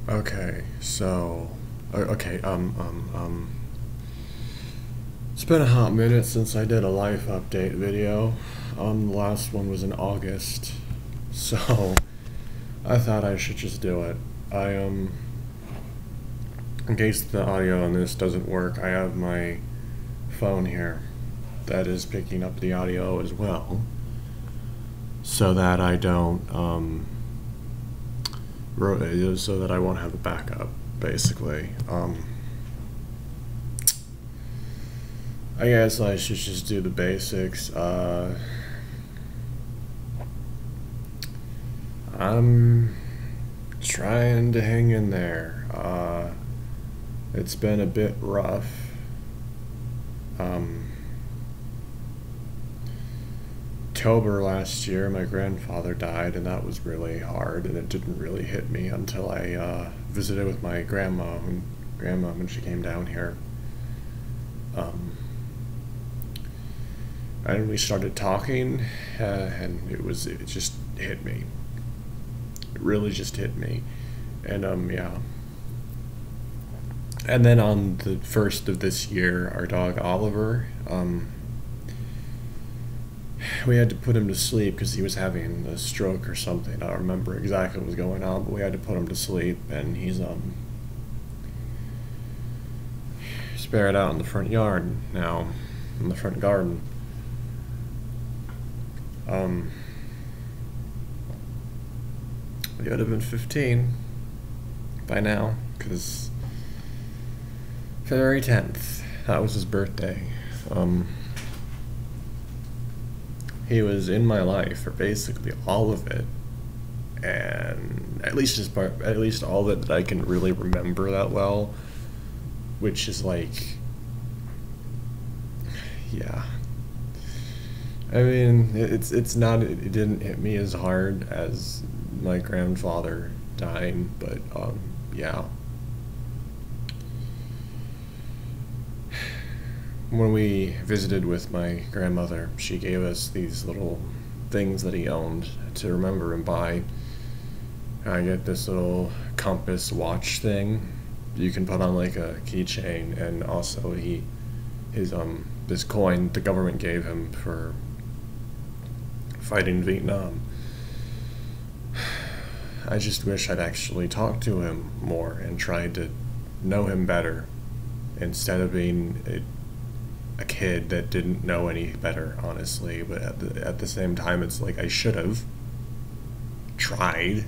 Okay, so, okay, it's been a hot minute since I did a life update video. The last one was in August, so I thought I should just do it. In case the audio on this doesn't work, I have my phone here that is picking up the audio as well, so that I don't, so that I won't have a backup, basically. I guess I should just do the basics. I'm trying to hang in there. It's been a bit rough. October last year, my grandfather died, and that was really hard, and it didn't really hit me until I visited with my grandma when she came down here. And we started talking, and it just hit me. It really just hit me, and yeah. And then on the first of this year, our dog Oliver, we had to put him to sleep because he was having a stroke or something. I don't remember exactly what was going on, but we had to put him to sleep, and he's spared out in the front yard now, in the front garden. He would have been 15 by now, because February 10th, that was his birthday. He was in my life for basically all of it, and at least all of it that I can really remember that well, which is like, yeah. I mean, it didn't hit me as hard as my grandfather dying, but yeah. When we visited with my grandmother, she gave us these little things that he owned to remember him by. I get this little compass watch thing you can put on like a keychain, and also this coin the government gave him for fighting Vietnam. I just wish I'd actually talked to him more and tried to know him better, instead of being a kid that didn't know any better, honestly. But at the same time, it's like I should have tried.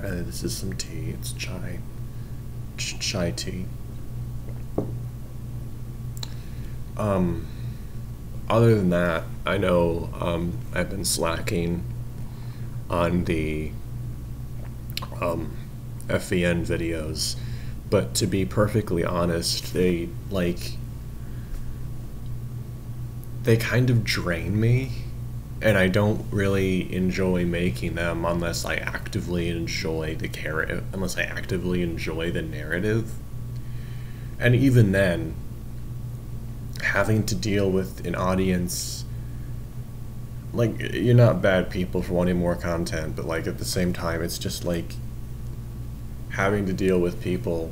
This is some tea. It's chai tea. Other than that, I know I've been slacking on the FVN videos, but to be perfectly honest, they kind of drain me, and I don't really enjoy making them unless I actively enjoy the narrative. And even then, having to deal with an audience, like, you're not bad people for wanting more content, but like at the same time, it's just like having to deal with people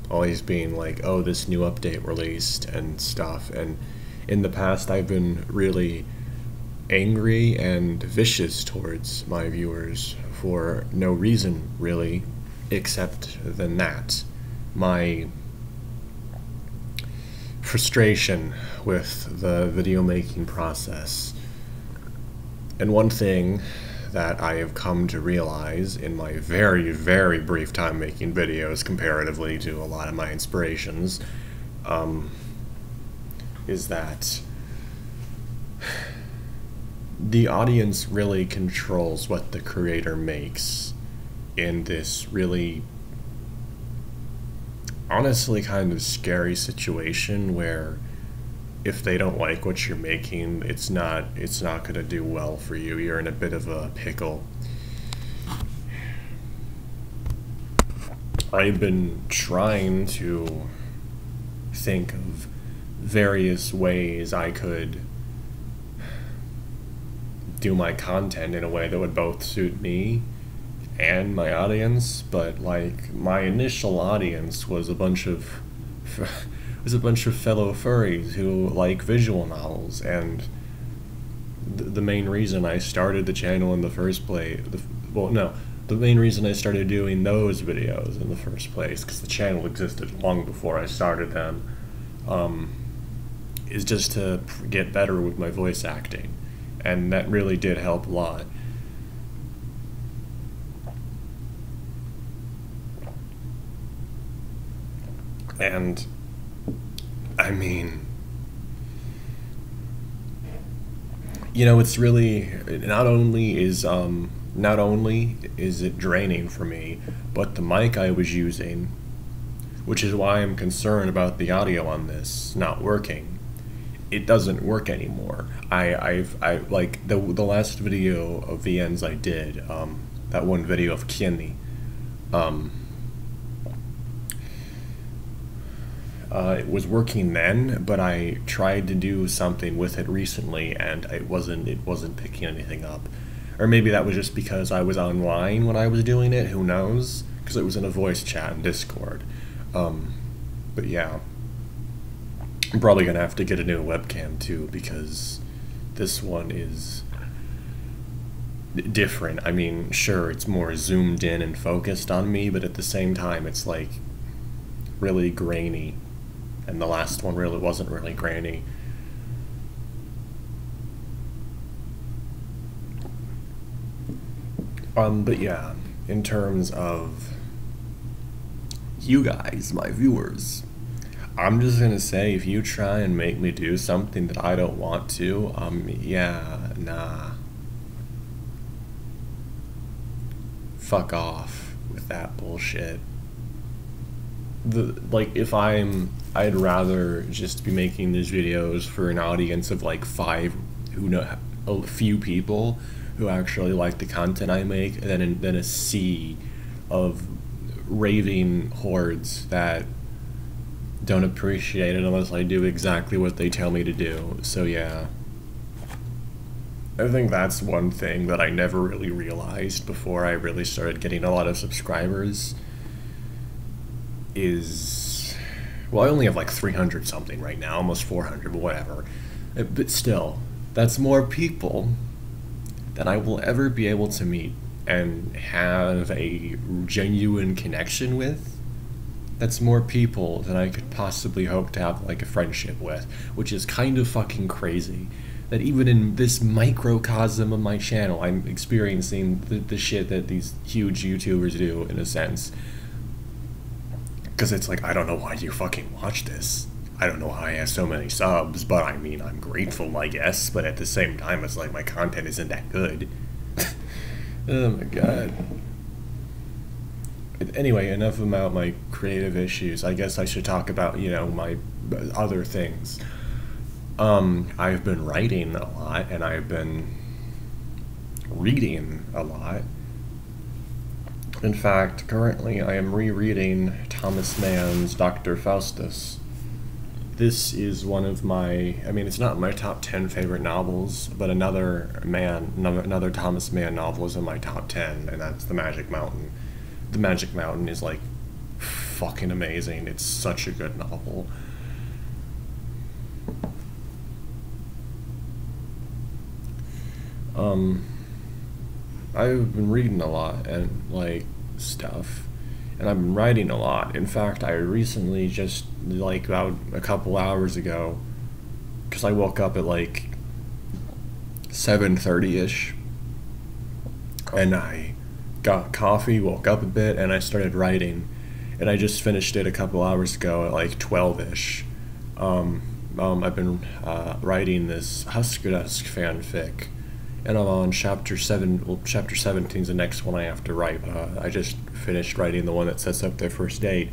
always being like, oh, this new update released and stuff. And in the past, I've been really angry and vicious towards my viewers for no reason, really, except than that. My frustration with the video making process. And one thing that I have come to realize in my very, very brief time making videos comparatively to a lot of my inspirations, is that the audience really controls what the creator makes in this really, honestly, kind of scary situation where if they don't like what you're making, it's not going to do well for you. You're in a bit of a pickle. I've been trying to think of various ways I could do my content in a way that would both suit me and my audience, but like my initial audience was a bunch of fellow furries who like visual novels, and the main reason I started the channel in the first place, the main reason I started doing those videos in the first place, because the channel existed long before I started them, is just to get better with my voice acting, and that really did help a lot. And I mean, you know, it's really not only is it draining for me, but the mic I was using, which is why I'm concerned about the audio on this not working. It doesn't work anymore. I like the last video of VNs I did, that one video of Kieni, it was working then, but I tried to do something with it recently, and it wasn't picking anything up. Or maybe that was just because I was online when I was doing it, who knows? Because it was in a voice chat in Discord. But yeah. I'm probably gonna have to get a new webcam too, because this one is different. I mean, sure, it's more zoomed in and focused on me, but at the same time, it's like really grainy. And the last one really wasn't really grainy. But yeah, in terms of you guys, my viewers, I'm just gonna say, if you try and make me do something that I don't want to, yeah, nah. Fuck off with that bullshit. Like, if I'd rather just be making these videos for an audience of like a few people who actually like the content I make, than a sea of raving hordes that don't appreciate it unless I do exactly what they tell me to do. So yeah, I think that's one thing that I never really realized before I really started getting a lot of subscribers is, well, I only have like 300 something right now, almost 400, but whatever. But still, that's more people than I will ever be able to meet and have a genuine connection with. That's more people than I could possibly hope to have like a friendship with, which is kind of fucking crazy. That even in this microcosm of my channel, I'm experiencing the shit that these huge YouTubers do, in a sense. Because it's like, I don't know why you fucking watch this. I don't know why I have so many subs, but I mean, I'm grateful, I guess. But at the same time, it's like my content isn't that good. Oh my god. Anyway, enough about my creative issues. I guess I should talk about, you know, my other things. I've been writing a lot, and I've been reading a lot. In fact, currently I am rereading Thomas Mann's Dr. Faustus. This is one of my, I mean, it's not my top 10 favorite novels, but another Thomas Mann novel is in my top 10, and that's The Magic Mountain. The Magic Mountain is like fucking amazing. It's such a good novel. I've been reading a lot and like stuff, and I've been writing a lot. In fact, I recently, just like about a couple hours ago, because I woke up at like 7:30ish, and I got coffee, woke up a bit, and I started writing, and I just finished it a couple hours ago at like 12ish. I've been writing this Husker Dusk fanfic, and I'm on chapter 7. Well, chapter 17 is the next one I have to write. I just finished writing the one that sets up their first date.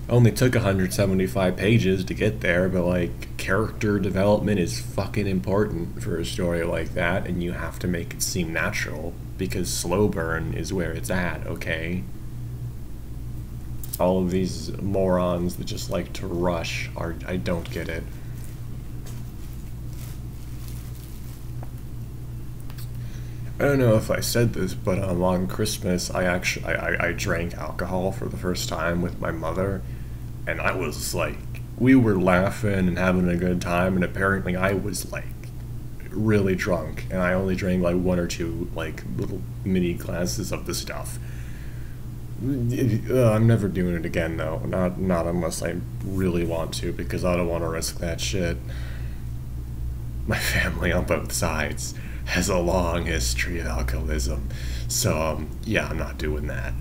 Only took 175 pages to get there, but like, character development is fucking important for a story like that, and you have to make it seem natural, because slow burn is where it's at, okay? All of these morons that just like to rush I don't get it. I don't know if I said this, but on Christmas I drank alcohol for the first time with my mother, and I was like, we were laughing and having a good time, and apparently I was like really drunk, and I only drank like one or two like little mini glasses of the stuff. I'm never doing it again though, not unless I really want to, because I don't want to risk that shit. My family on both sides has a long history of alcoholism, so yeah, I'm not doing that.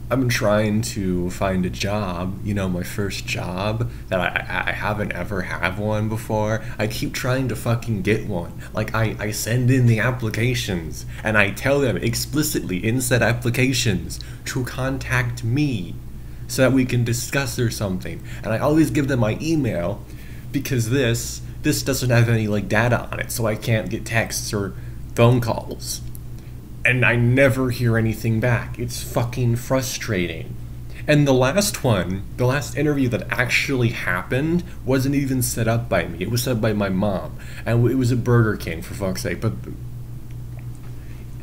I've been trying to find a job, my first job, that I haven't ever had one before. I keep trying to fucking get one. Like, I send in the applications, and I tell them explicitly in said applications to contact me so that we can discuss or something. And I always give them my email, because this doesn't have any, like, data on it, so I can't get texts or phone calls. And I never hear anything back. It's fucking frustrating. And the last interview that actually happened wasn't even set up by me. It was set up by my mom. And it was at Burger King, for fuck's sake. But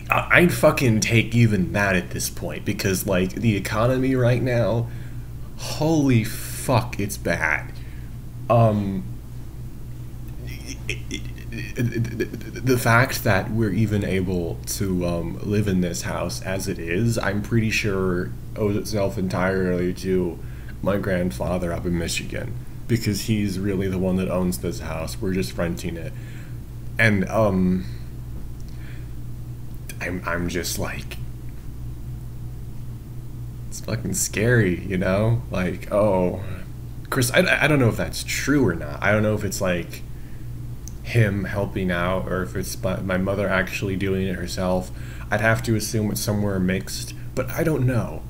I'd fucking take even that at this point. Because, like, the economy right now, holy fuck, it's bad. The fact that we're even able to live in this house as it is, I'm pretty sure owes itself entirely to my grandfather up in Michigan, because he's really the one that owns this house. We're just renting it. And I'm just like, it's fucking scary, like, oh, Chris, I don't know if that's true or not. I don't know if it's like him helping out, or if it's my mother actually doing it herself. I'd have to assume it's somewhere mixed, but I don't know.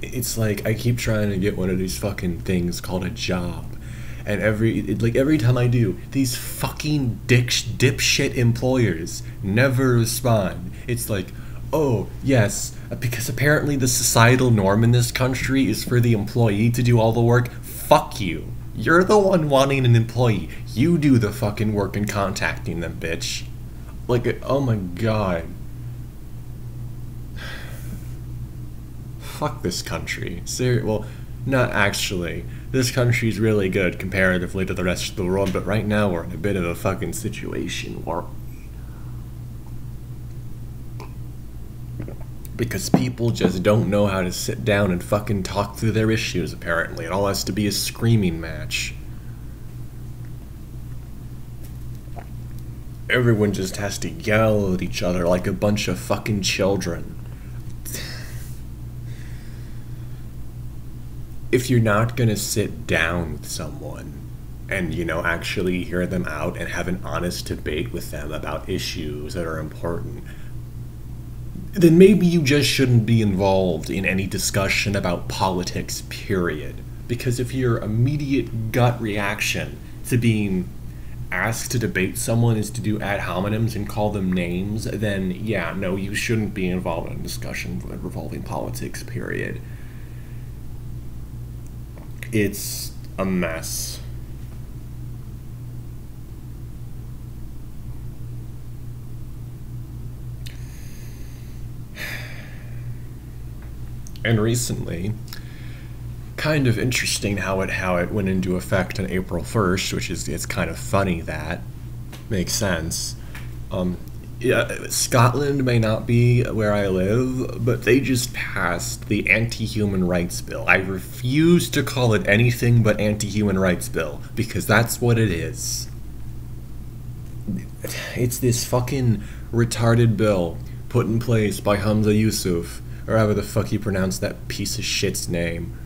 It's like I keep trying to get one of these fucking things called a job, and every time I do, these fucking dipshit employers never respond. It's like, oh yes, because apparently the societal norm in this country is for the employee to do all the work. Fuck you. You're the one wanting an employee. You do the fucking work in contacting them, bitch. Like, oh my god. Fuck this country. Well, not actually. This country's really good comparatively to the rest of the world, but right now we're in a bit of a fucking situation where... because people just don't know how to sit down and fucking talk through their issues, apparently. It all has to be a screaming match. Everyone just has to yell at each other like a bunch of fucking children. If you're not gonna sit down with someone and, actually hear them out and have an honest debate with them about issues that are important, then maybe you just shouldn't be involved in any discussion about politics, period. Because if your immediate gut reaction to being asked to debate someone is to do ad hominems and call them names, then yeah, no, you shouldn't be involved in a discussion revolving politics, period. It's a mess. And recently, kind of interesting how it went into effect on April 1st, which is, it's kind of funny that makes sense. Yeah, Scotland may not be where I live, but they just passed the Anti-Human Rights Bill. I refuse to call it anything but Anti-Human Rights Bill, because that's what it is. It's this fucking retarded bill put in place by Hamza Yusuf, or however the fuck you pronounce that piece of shit's name,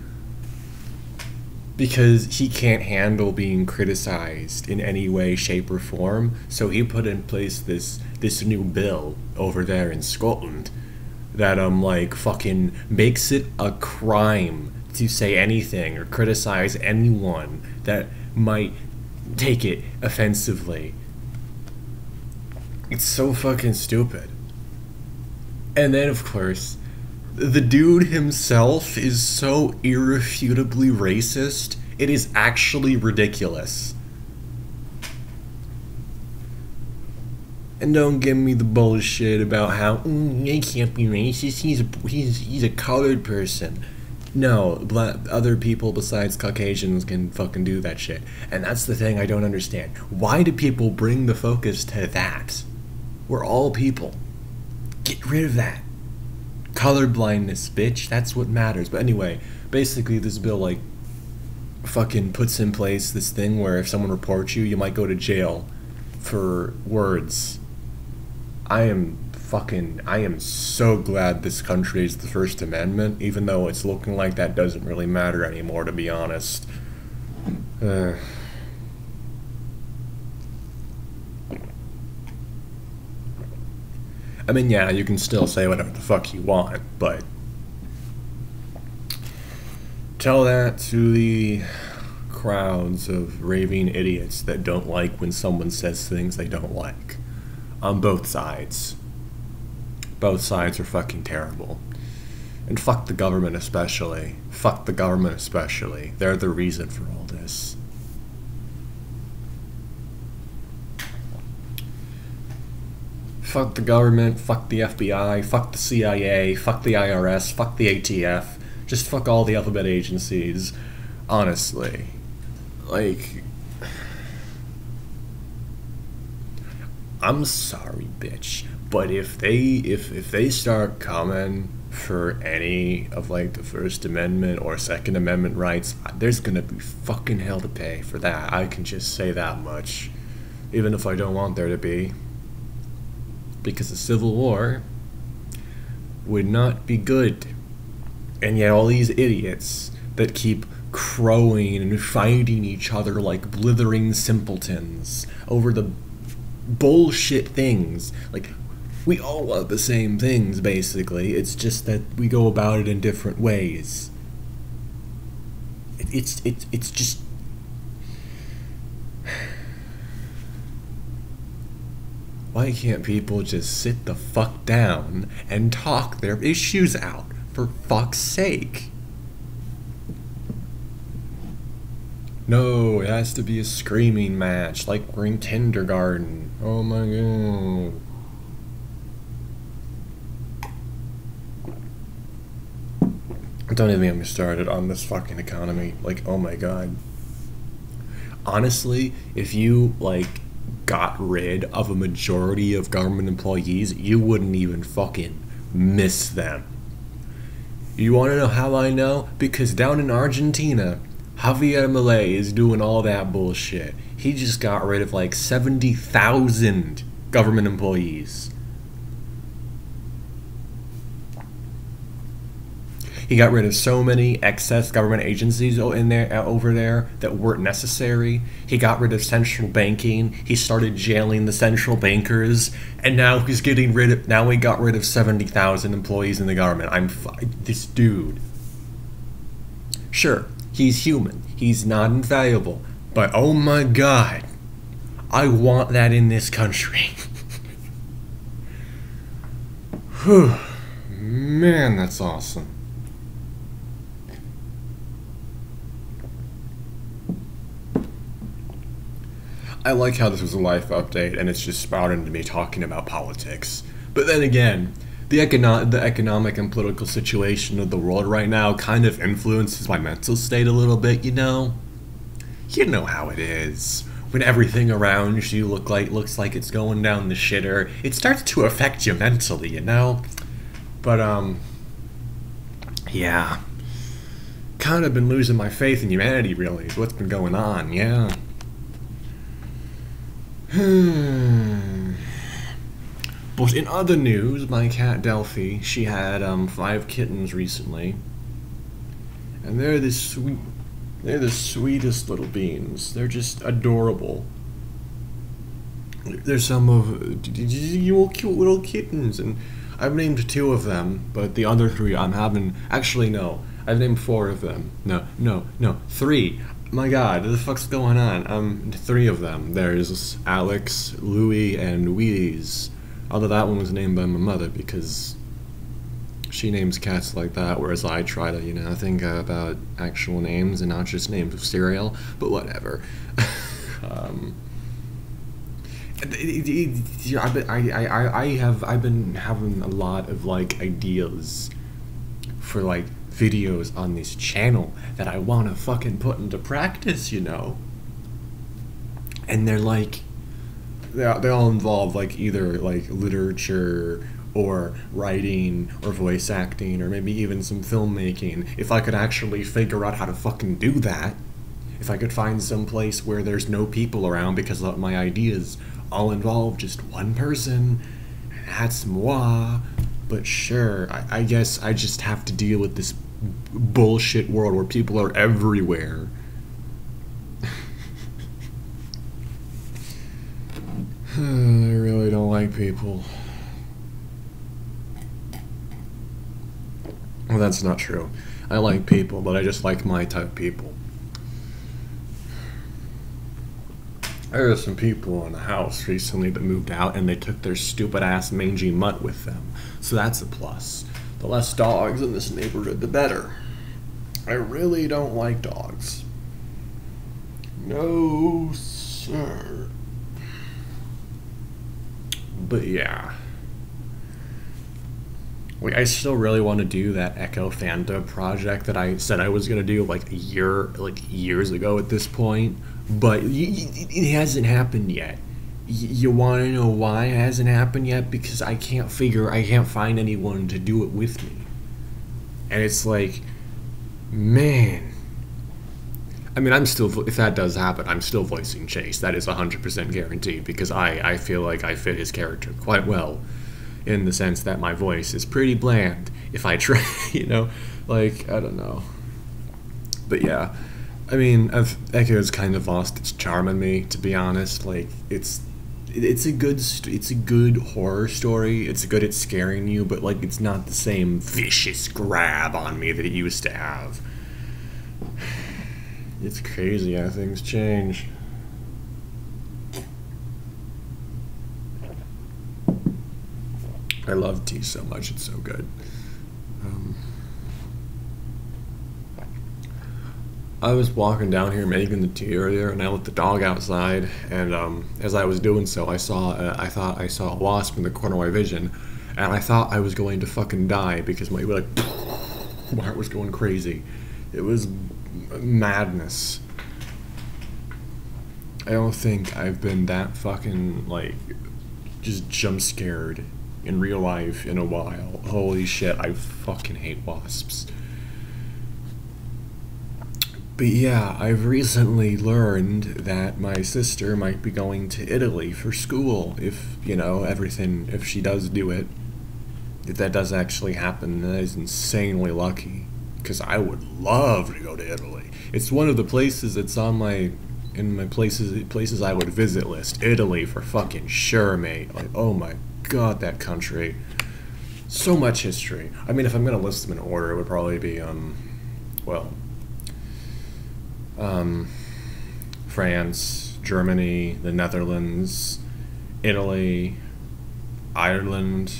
because he can't handle being criticized in any way, shape, or form, so he put in place this new bill over there in Scotland that like fucking makes it a crime to say anything or criticize anyone that might take it offensively. It's so fucking stupid. And then, of course, the dude himself is so irrefutably racist, it is actually ridiculous. And don't give me the bullshit about how they can't be racist. He's a colored person. No, other people besides Caucasians can fucking do that shit. And that's the thing I don't understand. Why do people bring the focus to that? We're all people. Get rid of that. Colorblindness, bitch. That's what matters. But anyway, basically this bill, like, fucking puts in place this thing where if someone reports you, you might go to jail for words. I am so glad this country is the First Amendment, even though it's looking like that doesn't really matter anymore, to be honest. I mean, yeah, you can still say whatever the fuck you want, but tell that to the crowds of raving idiots that don't like when someone says things they don't like. On both sides. Both sides are fucking terrible. And fuck the government especially. Fuck the government especially. They're the reason for all this. Fuck the government, fuck the FBI, fuck the CIA, fuck the IRS, fuck the ATF. Just fuck all the alphabet agencies. Honestly. Like, I'm sorry, bitch, but if they start coming for any of, like, the First Amendment or Second Amendment rights, there's gonna be fucking hell to pay for that. I can just say that much, even if I don't want there to be, because a civil war would not be good. And yet all these idiots that keep crowing and fighting each other like blithering simpletons over the bullshit things. Like, we all want the same things, basically. It's just that we go about it in different ways. It's just... Why can't people just sit the fuck down and talk their issues out, for fuck's sake? No, it has to be a screaming match, like we're in kindergarten. Oh my god. Don't even get me started on this fucking economy. Like, oh my god. Honestly, if you, like, got rid of a majority of government employees, you wouldn't even fucking miss them. You want to know how I know? Because down in Argentina, Javier Milei is doing all that bullshit. He just got rid of like 70,000 government employees. He got rid of so many excess government agencies over there that weren't necessary. He got rid of central banking. He started jailing the central bankers, and now he's getting rid of. Now he got rid of 70,000 employees in the government. This dude. Sure, he's human. He's not infallible, but oh my god, I want that in this country. Whew, man, that's awesome. I like how this was a life update and it's just spouting into me talking about politics. But then again, the economic and political situation of the world right now kind of influences my mental state a little bit, you know? You know how it is. When everything around you looks like it's going down the shitter, it starts to affect you mentally, you know? But, yeah. Kind of been losing my faith in humanity, really, is what's been going on, yeah. But in other news, my cat Delphi, she had 5 kittens recently, and they're the sweetest little beans. They're just adorable. They're some of cute little kittens, and I've named 2 of them, but the other 3 I'm having. Actually, no, I've named 4 of them. No, 3. My God, what the fuck's going on? Three of them. There's Alex, Louie, and Wheaties. Although that one was named by my mother because she names cats like that, whereas I try to, think about actual names and not just names of cereal. But whatever. um, I've been having a lot of like ideas for like videos on this channel that I want to fucking put into practice, and they're like they all involve like either like literature or writing or voice acting or maybe even some filmmaking. If I could actually figure out how to fucking do that, if I could find some place where there's no people around because my ideas all involve just one person, that's moi. But sure, I guess I just have to deal with this bullshit world where people are everywhere. I really don't like people. Well, that's not true. I like people, but I just like my type of people. There are some people in the house recently that moved out and they took their stupid ass mangy mutt with them. So that's a plus. The less dogs in this neighborhood, the better. I really don't like dogs. No, sir. But yeah. Wait, I still really want to do that Echo Fanta project that I said I was gonna do like years ago at this point, but it hasn't happened yet. You want to know why it hasn't happened yet? Because I can't find anyone to do it with me, and it's like, man. I mean, if that does happen, I'm still voicing Chase. That is 100% guaranteed because I feel like I fit his character quite well, in the sense that my voice is pretty bland if I try, like, I don't know. But yeah, I mean, Echo's kind of lost its charm on me, to be honest. Like, it's a good horror story. It's good at scaring you, but like, it's not the same vicious grab on me that it used to have. It's crazy how things change. I love tea so much, it's so good. I was walking down here making the tea earlier, and I let the dog outside, and as I was doing so, I thought I saw a wasp in the corner of my vision, and I thought I was going to fucking die because my heart was going crazy. It was madness. I don't think I've been that fucking, like, just jump scared in real life in a while. Holy shit, I fucking hate wasps. But yeah, I've recently learned that my sister might be going to Italy for school if she does do it. If that does actually happen, that is insanely lucky. Because I would love to go to Italy. It's one of the places that's on my places I would visit list. Italy for fucking sure, mate. Like, oh my god, that country. So much history. I mean, if I'm gonna list them in order, it would probably be France, Germany, the Netherlands, Italy, Ireland.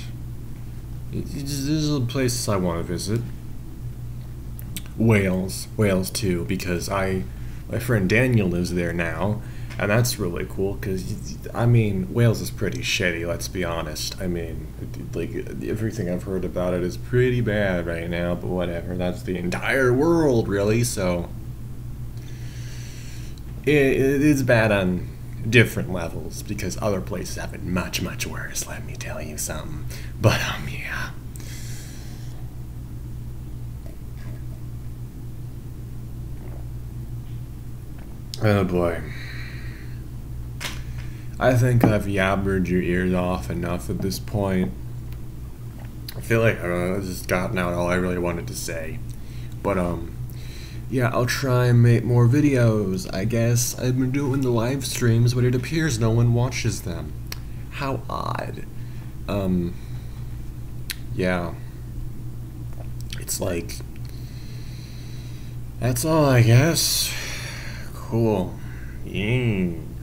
These are the places I want to visit. Wales too, because my friend Daniel lives there now, and that's really cool, because, I mean, Wales is pretty shitty, let's be honest. I mean, like, everything I've heard about it is pretty bad right now, but whatever, that's the entire world, really, so it's bad on different levels, because other places have it much, much worse, let me tell you something. But, yeah. Oh boy. I think I've yabbered your ears off enough at this point. I feel like I've just gotten out all I really wanted to say. But, yeah, I'll try and make more videos, I guess. I've been doing the live streams, but it appears no one watches them. How odd. Yeah. It's like, that's all, I guess. Cool. Yeah.